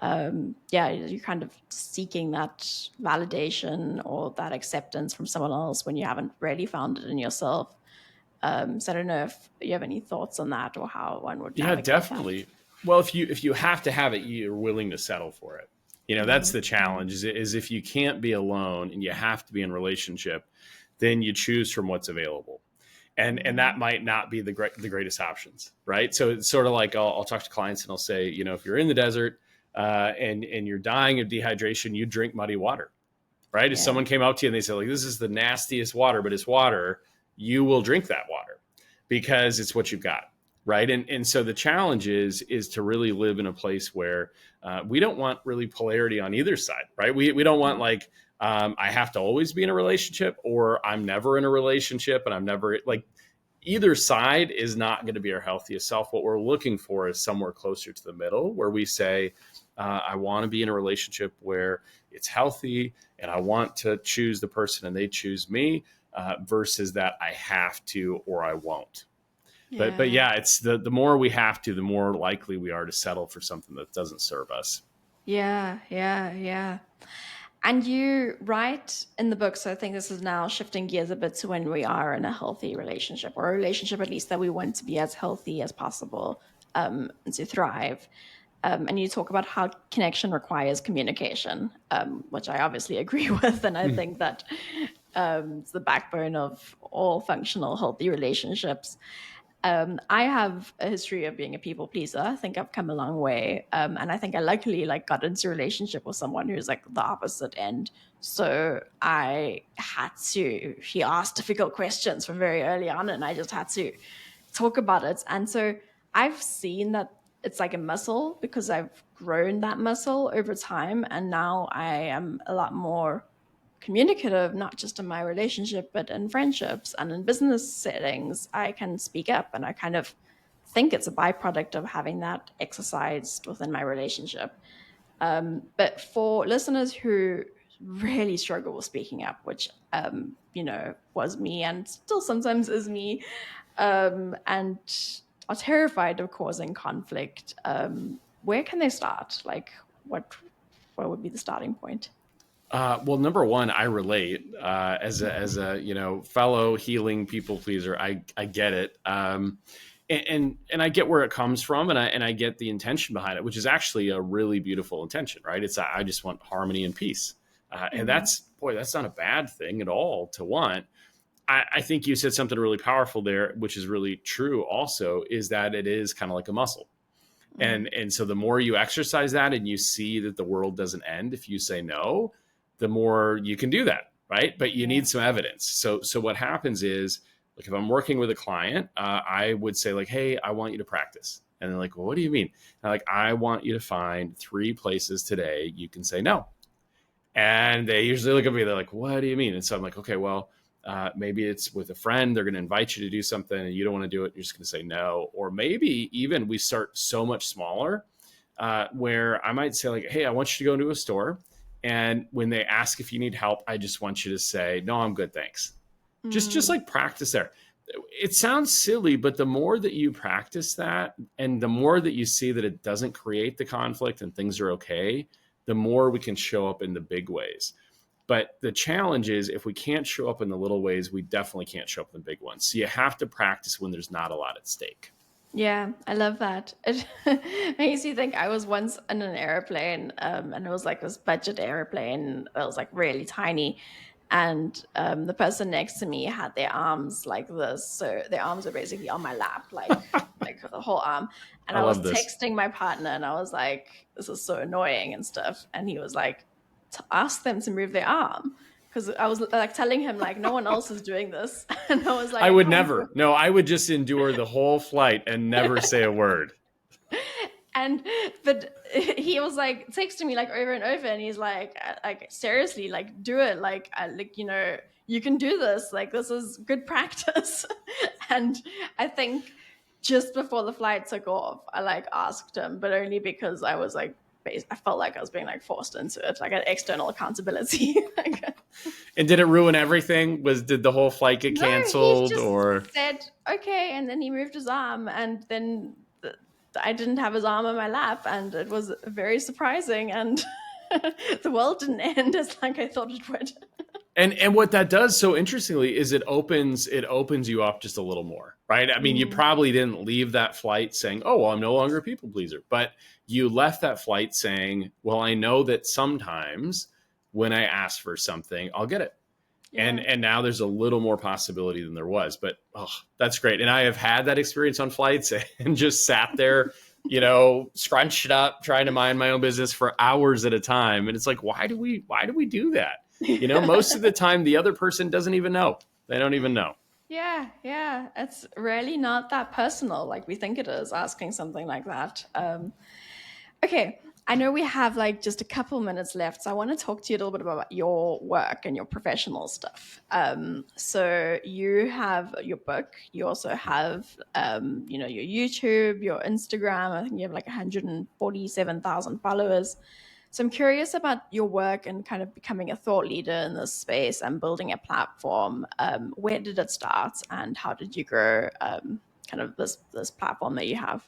you're kind of seeking that validation or that acceptance from someone else when you haven't really found it in yourself. So I don't know if you have any thoughts on that or how one would navigate definitely. that. Well, if you have to have it, you're willing to settle for it. That's the challenge is if you can't be alone and you have to be in relationship, then you choose from what's available. And that might not be the greatest options, right? So it's sort of like I'll talk to clients and I'll say, if you're in the desert and you're dying of dehydration, you drink muddy water, right? If someone came out to you and they said, like, this is the nastiest water, but it's water, you will drink that water because it's what you've got. Right. And so the challenge is to really live in a place where we don't want really polarity on either side. Right. We don't want like I have to always be in a relationship or I'm never in a relationship and I'm never like either side is not going to be our healthiest self. What we're looking for is somewhere closer to the middle where we say, I want to be in a relationship where it's healthy and I want to choose the person and they choose me versus that I have to or I won't. But it's the more we have to, the more likely we are to settle for something that doesn't serve us. Yeah. And you write in the book, so I think this is now shifting gears a bit to when we are in a healthy relationship, or a relationship at least that we want to be as healthy as possible. and to thrive. And you talk about how connection requires communication, which I obviously agree with. And I think that it's the backbone of all functional, healthy relationships. I have a history of being a people pleaser. I think I've come a long way. And I think I luckily like got into a relationship with someone who's like the opposite end. So he asked difficult questions from very early on, and I just had to talk about it. And so I've seen that it's like a muscle because I've grown that muscle over time. And now I am a lot more communicative, not just in my relationship, but in friendships and in business settings. I can speak up, and I kind of think it's a byproduct of having that exercised within my relationship. But for listeners who really struggle with speaking up, which, was me and still sometimes is me, and are terrified of causing conflict, where can they start? Like, what would be the starting point? Well, number one, I relate as a fellow healing people pleaser. I get it, and I get where it comes from, and I get the intention behind it, which is actually a really beautiful intention, right? It's I just want harmony and peace, and that's not a bad thing at all to want. I think you said something really powerful there, which is really true. Also, is that it is kind of like a muscle. And so the more you exercise that and you see that the world doesn't end if you say no, the more you can do that, right? But you need some evidence. So what happens is, like, if I'm working with a client, I would say, like, hey, I want you to practice. And they're like, well, what do you mean? And I'm like, I want you to find 3 places today you can say no. And they usually look at me, they're like, what do you mean? And so I'm like, okay, well, maybe it's with a friend. They're going to invite you to do something and you don't want to do it. You're just going to say no. Or maybe even we start so much smaller where I might say, like, hey, I want you to go into a store. And when they ask if you need help, I just want you to say, no, I'm good, thanks. Just like practice there. It sounds silly, but the more that you practice that and the more that you see that it doesn't create the conflict and things are okay, the more we can show up in the big ways. But the challenge is, if we can't show up in the little ways, we definitely can't show up in the big ones. So you have to practice when there's not a lot at stake. Yeah, I love that. It makes you think. I was once in an airplane, and it was like this budget airplane. It was like really tiny, and the person next to me had their arms like this, so their arms were basically on my lap, like the whole arm. And I I was love this. texting my partner, and I was like, "This is so annoying" and stuff. And he was like, "To ask them to move their arm." Because I was like telling him like no one else is doing this, and I was like, I would can't do never. No, I would just endure the whole flight and never say a word. But he was like texting me like over and over, and he's like seriously, like do it, like you can do this, like this is good practice. And I think just before the flight took off, I like asked him, but only because I was like I felt like I was being like forced into it, like an external accountability. And did it ruin everything? Did the whole flight get canceled? He just or said okay, and then he moved his arm, and then I didn't have his arm on my lap, and it was very surprising, and the world didn't end as like I thought it would. And what that does so interestingly is it opens you up just a little more, right? I mean, you probably didn't leave that flight saying, oh, well, I'm no longer a people pleaser, but you left that flight saying, well, I know that sometimes when I ask for something, I'll get it. Yeah. And now there's a little more possibility than there was, but that's great. And I have had that experience on flights and just sat there, scrunched up, trying to mind my own business for hours at a time. And it's like, why do we do that? Most of the time, the other person doesn't even know. They don't even know. Yeah. It's really not that personal like we think it is, asking something like that. Okay. I know we have like just a couple minutes left, so I want to talk to you a little bit about your work and your professional stuff. So you have your book, you also have, your YouTube, your Instagram. I think you have like 147,000 followers. So I'm curious about your work and kind of becoming a thought leader in this space and building a platform. Where did it start, and how did you grow kind of this platform that you have?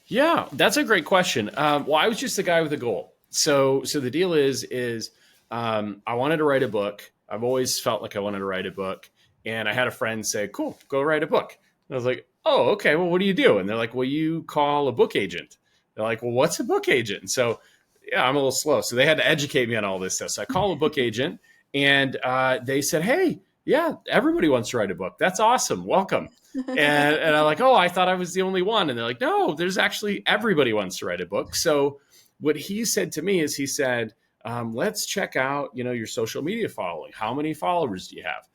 Yeah, that's a great question. Well, I was just a guy with a goal. So the deal is I wanted to write a book. I've always felt like I wanted to write a book. And I had a friend say, cool, go write a book. I was like, oh, okay. Well, what do you do? And they're like, well, you call a book agent. They're like, well, what's a book agent? And so, yeah, I'm a little slow. So they had to educate me on all this stuff. So I call a book agent, and they said, hey, yeah, everybody wants to write a book. That's awesome. Welcome. And I'm like, oh, I thought I was the only one. And they're like, no, there's actually everybody wants to write a book. So what he said to me is he said, let's check out, your social media following. How many followers do you have?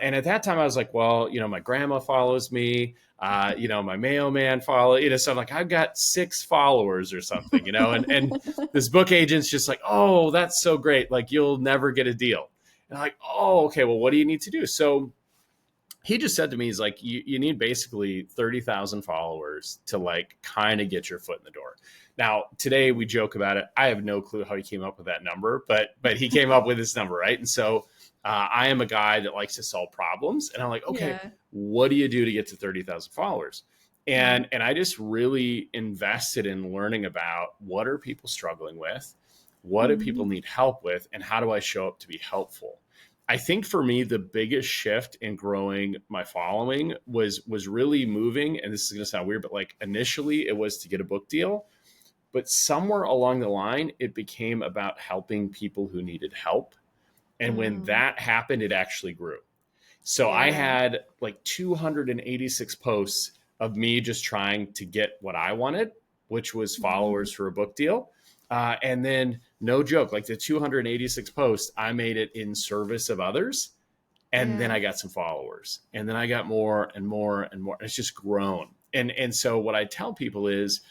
And at that time I was like, well, my grandma follows me, my mailman so I'm like, I've got 6 followers or something, and this book agent's just like, oh, that's so great. Like, you'll never get a deal. And I'm like, oh, okay, well, what do you need to do? So he just said to me, he's like, you need basically 30,000 followers to like kind of get your foot in the door. Now, today we joke about it. I have no clue how he came up with that number, but he came up with this number, right? And so I am a guy that likes to solve problems. And I'm like, okay, what do you do to get to 30,000 followers? And I just really invested in learning about what are people struggling with? What do people need help with? And how do I show up to be helpful? I think for me, the biggest shift in growing my following was really moving. And this is going to sound weird, but like initially it was to get a book deal. But somewhere along the line, it became about helping people who needed help. And when that happened, it actually grew. So I had like 286 posts of me just trying to get what I wanted, which was followers for a book deal. And then, no joke, like the 286 posts, I made it in service of others. And then I got some followers. And then I got more and more and more. It's just grown. And so what I tell people is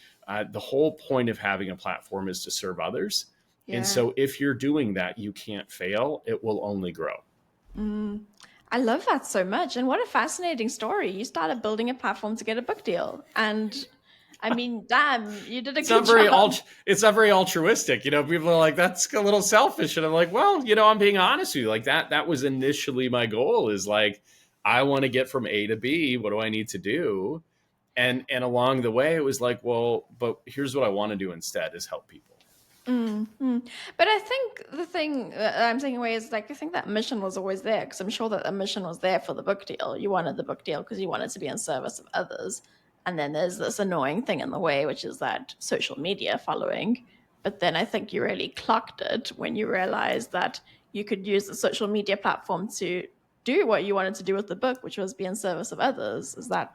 the whole point of having a platform is to serve others. Yeah. And so if you're doing that, you can't fail. It will only grow. I love that so much. And what a fascinating story. You started building a platform to get a book deal. And I mean, damn, you did a good job. It's not very altruistic. People are like, that's a little selfish. And I'm like, well, I'm being honest with you. Like that was initially my goal, is like, I want to get from A to B. What do I need to do? And along the way, it was like, well, but here's what I want to do instead, is help people. But I think the thing I'm taking away is like, I think that mission was always there, because I'm sure that the mission was there for the book deal. You wanted the book deal because you wanted to be in service of others. And then there's this annoying thing in the way, which is that social media following. But then I think you really clocked it when you realized that you could use the social media platform to do what you wanted to do with the book, which was be in service of others. Is that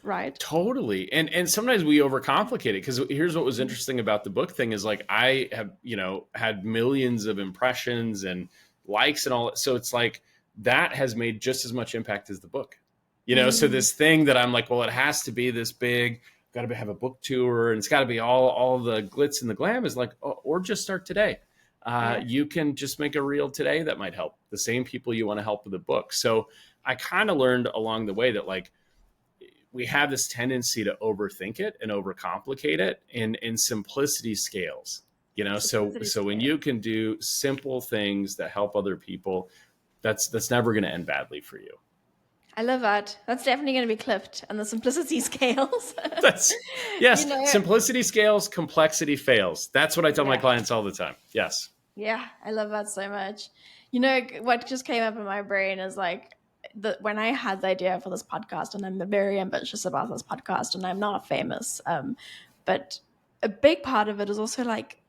right? Totally. And sometimes we overcomplicate it, because here's what was interesting about the book thing is like, I have, had millions of impressions and likes and all that. So it's like, that has made just as much impact as the book. So this thing that I'm like, well, it has to be this big, got to have a book tour, and it's got to be all the glitz and the glam, is like, or just start today. You can just make a reel today that might help the same people you want to help with the book. So I kind of learned along the way that like, we have this tendency to overthink it and overcomplicate it, and simplicity scales, so when you can do simple things that help other people, that's never going to end badly for you. I love that. That's definitely going to be clipped, and the simplicity scales. Simplicity scales, complexity fails. That's what I tell my clients all the time. Yes. Yeah, I love that so much. What just came up in my brain is like, when I had the idea for this podcast, and I'm very ambitious about this podcast, and I'm not famous, but a big part of it is also like,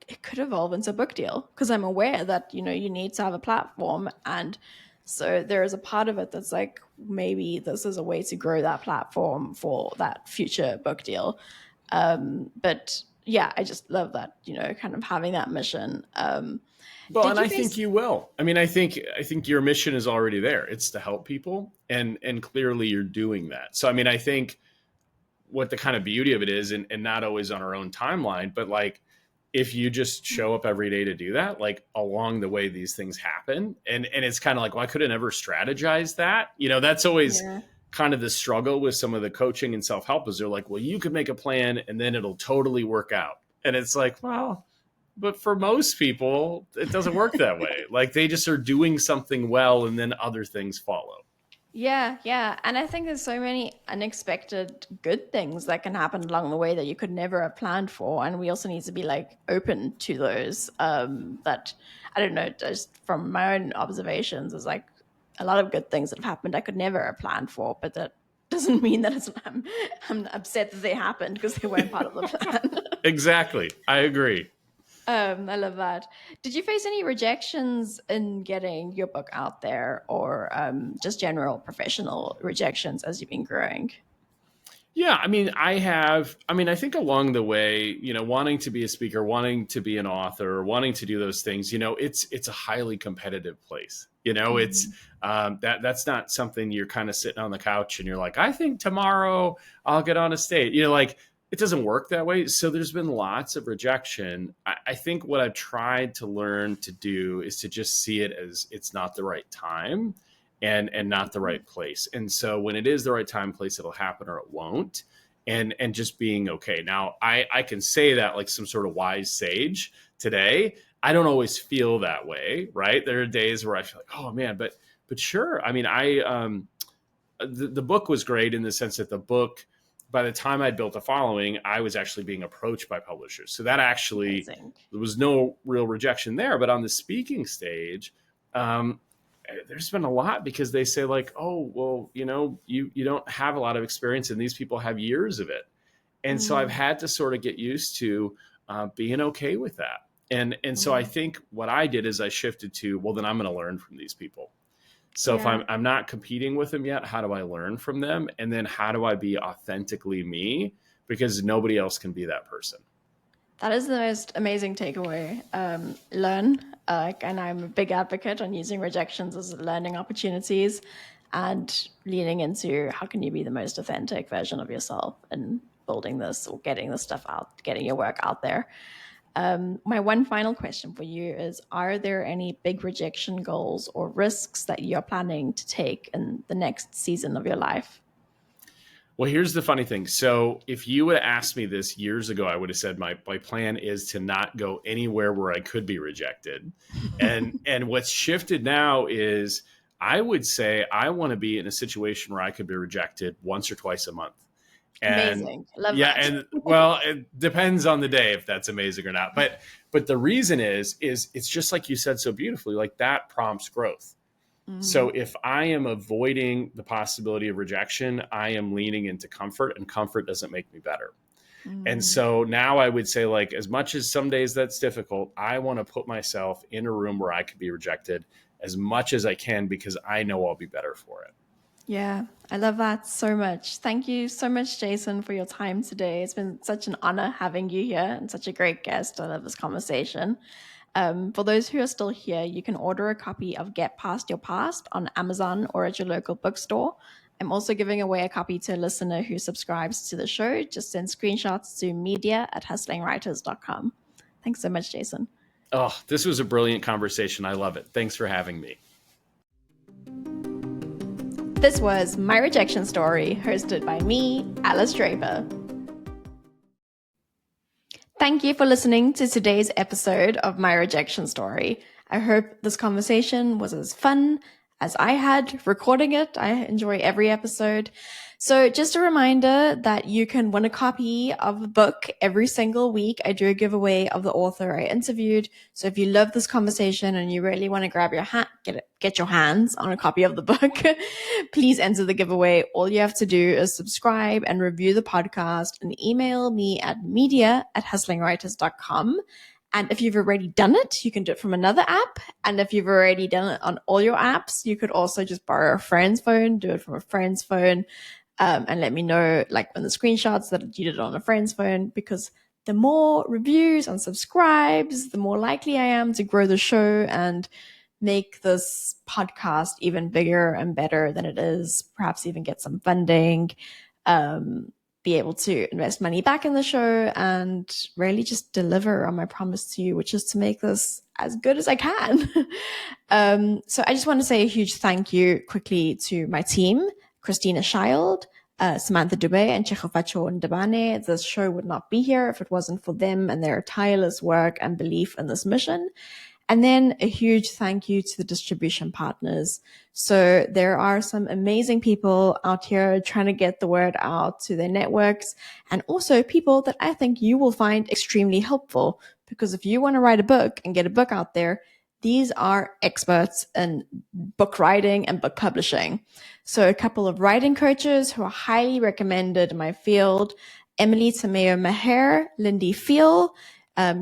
it could evolve into a book deal, because I'm aware that, you need to have a platform. And so there is a part of it that's like, maybe this is a way to grow that platform for that future book deal. But yeah, I just love that, kind of having that mission. Well, and I think you will. I mean, I think your mission is already there. It's to help people, and clearly you're doing that. So, I mean, I think what the kind of beauty of it is, and not always on our own timeline, but like, if you just show up every day to do that, like along the way, these things happen. And it's kind of like, well, I could have never strategized that. That's always kind of the struggle with some of the coaching and self-help, is they're like, well, you could make a plan and then it'll totally work out. And it's like, well, but for most people, it doesn't work that way. Like, they just are doing something well, and then other things follow. Yeah. And I think there's so many unexpected good things that can happen along the way that you could never have planned for. And we also need to be like open to those, that, I don't know, just from my own observations, there's like a lot of good things that have happened I could never have planned for, but that doesn't mean that I'm upset that they happened because they weren't part of the plan. Exactly. I agree. I love that. Did you face any rejections in getting your book out there, or just general professional rejections as you've been growing? Yeah, I mean, I think along the way, wanting to be a speaker, wanting to be an author, wanting to do those things, it's a highly competitive place. It's that's not something you're kind of sitting on the couch and you're like, I think tomorrow I'll get on a stage. Like it doesn't work that way. So there's been lots of rejection. I think what I've tried to learn to do is to just see it as it's not the right time and not the right place. And so when it is the right time, place, it'll happen or it won't. And just being okay. Now I can say that like some sort of wise sage today. I don't always feel that way, right? There are days where I feel like, oh man, but sure. I mean, the book was great in the sense that the book, by the time I'd built a following, I was actually being approached by publishers. So that actually, there was no real rejection there. But on the speaking stage, there's been a lot because they say like, oh, well, you don't have a lot of experience and these people have years of it. And so I've had to sort of get used to being okay with that. And so I think what I did is I shifted to, well, then I'm going to learn from these people. So if I'm not competing with them yet, how do I learn from them? And then how do I be authentically me? Because nobody else can be that person. That is the most amazing takeaway. Learn. And I'm a big advocate on using rejections as learning opportunities and leaning into how can you be the most authentic version of yourself and building this or getting this stuff out, getting your work out there. My one final question for you is, are there any big rejection goals or risks that you're planning to take in the next season of your life? Well, here's the funny thing. So if you would have asked me this years ago, I would have said my plan is to not go anywhere where I could be rejected. And what's shifted now is I would say I want to be in a situation where I could be rejected once or twice a month. And amazing. Love that. And well, it depends on the day if that's amazing or not. But the reason is it's just like you said so beautifully, like that prompts growth. So if I am avoiding the possibility of rejection, I am leaning into comfort, and comfort doesn't make me better. And so now I would say, like, as much as some days that's difficult, I want to put myself in a room where I could be rejected as much as I can because I know I'll be better for it. Yeah, I love that so much. Thank you so much, Jason, for your time today. It's been such an honor having you here and such a great guest. I love this conversation. For those who are still here, you can order a copy of Get Past Your Past on Amazon or at your local bookstore. I'm also giving away a copy to a listener who subscribes to the show. Just send screenshots to media@hustlingwriters.com. Thanks so much, Jason. Oh, this was a brilliant conversation. I love it. Thanks for having me. This was My Rejection Story, hosted by me, Alice Draper. Thank you for listening to today's episode of My Rejection Story. I hope this conversation was as fun as I had recording it. I enjoy every episode. So just a reminder that you can win a copy of the book every single week. I do a giveaway of the author I interviewed. So if you love this conversation and you really want to grab your get your hands on a copy of the book, please enter the giveaway. All you have to do is subscribe and review the podcast and email me at media@hustlingwriters.com. And if you've already done it, you can do it from another app. And if you've already done it on all your apps, you could also just borrow a friend's phone, do it from a friend's phone, and let me know, like, on the screenshots that you did it on a friend's phone, because the more reviews and subscribes, the more likely I am to grow the show and make this podcast even bigger and better than it is, perhaps even get some funding, be able to invest money back in the show and really just deliver on my promise to you, which is to make this as good as I can. So I just want to say a huge thank you quickly to my team, Christina Schild, Samantha Dubé, and Chechofacho Ndabane. This show would not be here if it wasn't for them and their tireless work and belief in this mission. And then a huge thank you to the distribution partners. So there are some amazing people out here trying to get the word out to their networks, and also people that I think you will find extremely helpful, because if you want to write a book and get a book out there, these are experts in book writing and book publishing. So a couple of writing coaches who are highly recommended in my field, Emily Tameo Maher, Lindy Feel,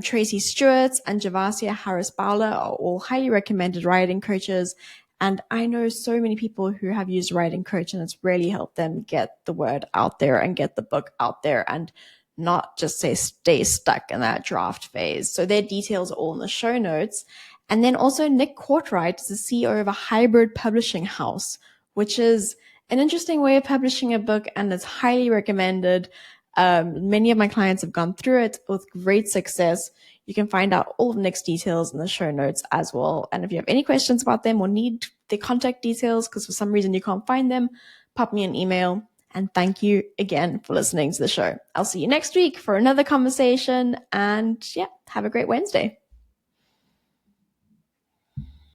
Tracy Stewart, and Javasia Harris Bowler are all highly recommended writing coaches. And I know so many people who have used writing coach, and it's really helped them get the word out there and get the book out there and not just stay stuck in that draft phase. So their details are all in the show notes. And then also Nick Courtwright is the CEO of a hybrid publishing house, which is an interesting way of publishing a book, and it's highly recommended. Many of my clients have gone through it with great success. You can find out all of Nick's details in the show notes as well. And if you have any questions about them or need their contact details because for some reason you can't find them, pop me an email. And thank you again for listening to the show. I'll see you next week for another conversation. And yeah, have a great Wednesday.